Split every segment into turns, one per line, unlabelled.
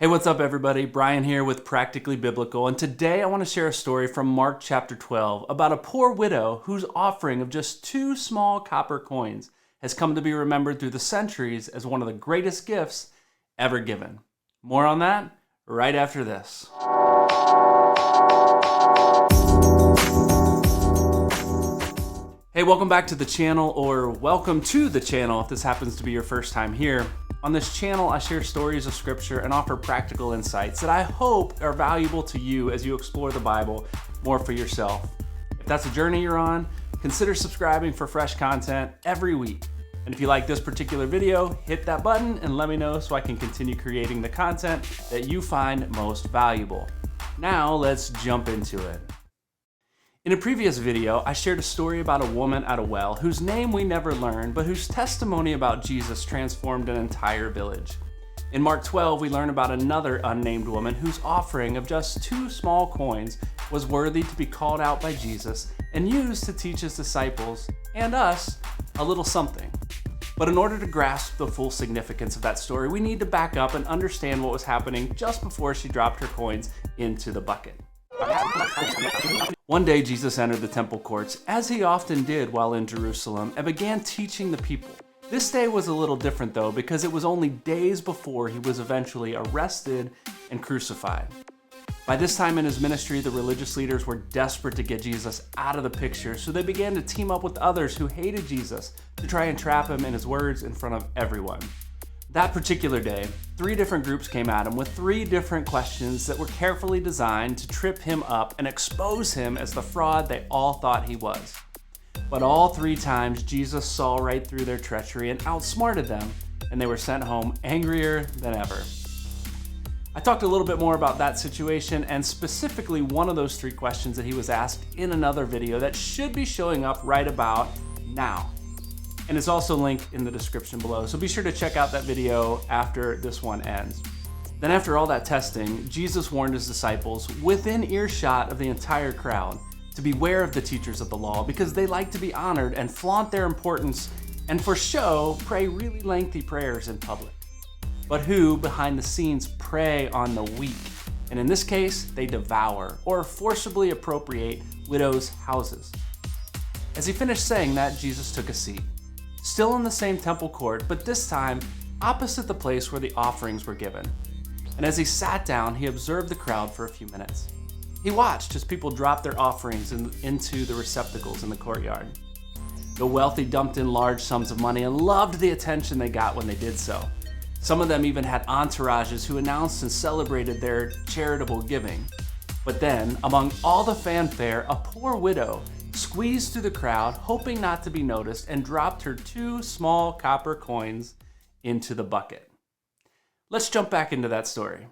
Hey, what's up everybody? Brian here with Practically Biblical, and today I want to share a story from Mark chapter 12 about a poor widow whose offering of just 2 small copper coins has come to be remembered through the centuries as one of the greatest gifts ever given. More on that right after this. Hey, welcome back to the channel, or welcome to the channel if this happens to be your first time here. On this channel, I share stories of scripture and offer practical insights that I hope are valuable to you as you explore the Bible more for yourself. If that's a journey you're on, consider subscribing for fresh content every week. And if you like this particular video, hit that button and let me know so I can continue creating the content that you find most valuable. Now let's jump into it. In a previous video, I shared a story about a woman at a well whose name we never learned, but whose testimony about Jesus transformed an entire village. In Mark 12, we learn about another unnamed woman whose offering of just 2 small coins was worthy to be called out by Jesus and used to teach his disciples, and us, a little something. But in order to grasp the full significance of that story, we need to back up and understand what was happening just before she dropped her coins into the bucket. One day Jesus entered the temple courts, as he often did while in Jerusalem, and began teaching the people. This day was a little different though, because it was only days before he was eventually arrested and crucified. By this time in his ministry, the religious leaders were desperate to get Jesus out of the picture, so they began to team up with others who hated Jesus to try and trap him in his words in front of everyone. That particular day, 3 different groups came at him with 3 different questions that were carefully designed to trip him up and expose him as the fraud they all thought he was. But all 3 times, Jesus saw right through their treachery and outsmarted them, and they were sent home angrier than ever. I talked a little bit more about that situation and specifically one of those 3 questions that he was asked in another video that should be showing up right about now. And it's also linked in the description below, so be sure to check out that video after this one ends. Then after all that testing, Jesus warned his disciples within earshot of the entire crowd to beware of the teachers of the law, because they like to be honored and flaunt their importance and for show pray really lengthy prayers in public, but who behind the scenes prey on the weak, and in this case they devour or forcibly appropriate widows' houses. As he finished saying that, Jesus took a seat. Still in the same temple court, but this time opposite the place where the offerings were given. And as he sat down, he observed the crowd for a few minutes. He watched as people dropped their offerings into the receptacles in the courtyard. The wealthy dumped in large sums of money and loved the attention they got when they did so. Some of them even had entourages who announced and celebrated their charitable giving. But then, among all the fanfare, a poor widow squeezed through the crowd, hoping not to be noticed, and dropped her 2 small copper coins into the bucket. Let's jump back into that story.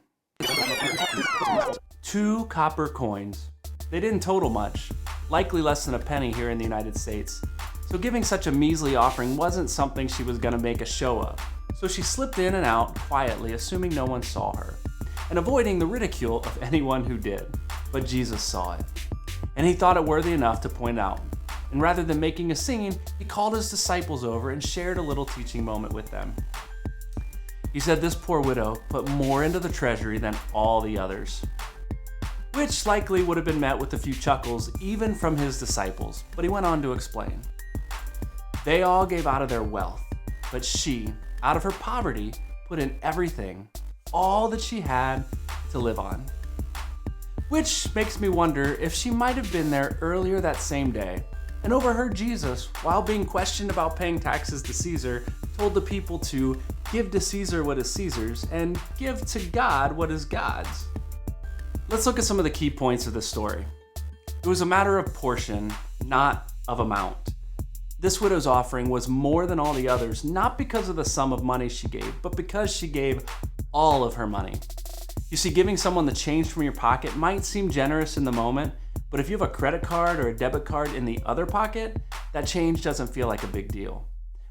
2 copper coins. They didn't total much, likely less than a penny here in the United States. So giving such a measly offering wasn't something she was going to make a show of. So she slipped in and out quietly, assuming no one saw her, and avoiding the ridicule of anyone who did. But Jesus saw it, and he thought it worthy enough to point out. And rather than making a scene, he called his disciples over and shared a little teaching moment with them. He said this poor widow put more into the treasury than all the others, which likely would have been met with a few chuckles even from his disciples. But he went on to explain. They all gave out of their wealth, but she, out of her poverty, put in everything, all that she had to live on. Which makes me wonder if she might have been there earlier that same day and overheard Jesus, while being questioned about paying taxes to Caesar, told the people to give to Caesar what is Caesar's and give to God what is God's. Let's look at some of the key points of this story. It was a matter of portion, not of amount. This widow's offering was more than all the others, not because of the sum of money she gave, but because she gave all of her money. You see, giving someone the change from your pocket might seem generous in the moment, but if you have a credit card or a debit card in the other pocket, that change doesn't feel like a big deal.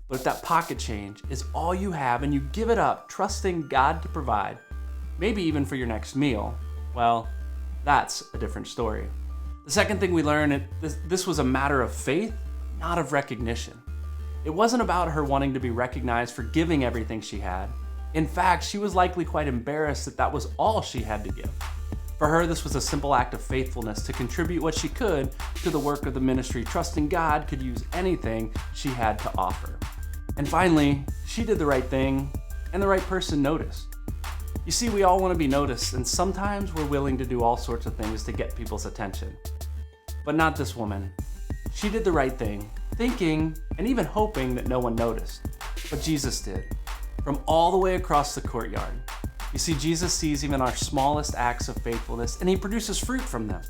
But if that pocket change is all you have and you give it up, trusting God to provide, maybe even for your next meal, well, that's a different story. The second thing we learn, this was a matter of faith, not of recognition. It wasn't about her wanting to be recognized for giving everything she had. In fact, she was likely quite embarrassed that that was all she had to give. For her, this was a simple act of faithfulness to contribute what she could to the work of the ministry, trusting God could use anything she had to offer. And finally, she did the right thing, and the right person noticed. You see, we all want to be noticed, and sometimes we're willing to do all sorts of things to get people's attention. But not this woman. She did the right thing, thinking and even hoping that no one noticed. But Jesus did, from all the way across the courtyard. You see, Jesus sees even our smallest acts of faithfulness, and he produces fruit from them.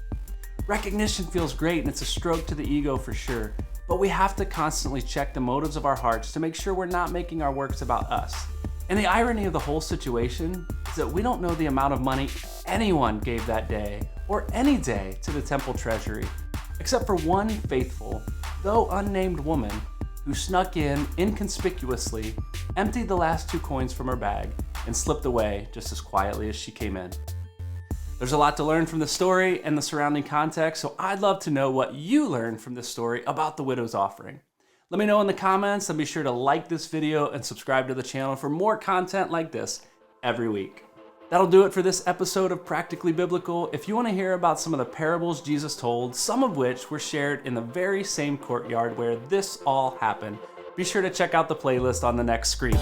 Recognition feels great, and it's a stroke to the ego for sure, but we have to constantly check the motives of our hearts to make sure we're not making our works about us. And the irony of the whole situation is that we don't know the amount of money anyone gave that day, or any day, to the temple treasury, except for one faithful, though unnamed woman who snuck in inconspicuously, emptied the last 2 coins from her bag, and slipped away just as quietly as she came in. There's a lot to learn from the story and the surrounding context, so I'd love to know what you learned from this story about the widow's offering. Let me know in the comments, and be sure to like this video and subscribe to the channel for more content like this every week. That'll do it for this episode of Practically Biblical. If you want to hear about some of the parables Jesus told, some of which were shared in the very same courtyard where this all happened, be sure to check out the playlist on the next screen.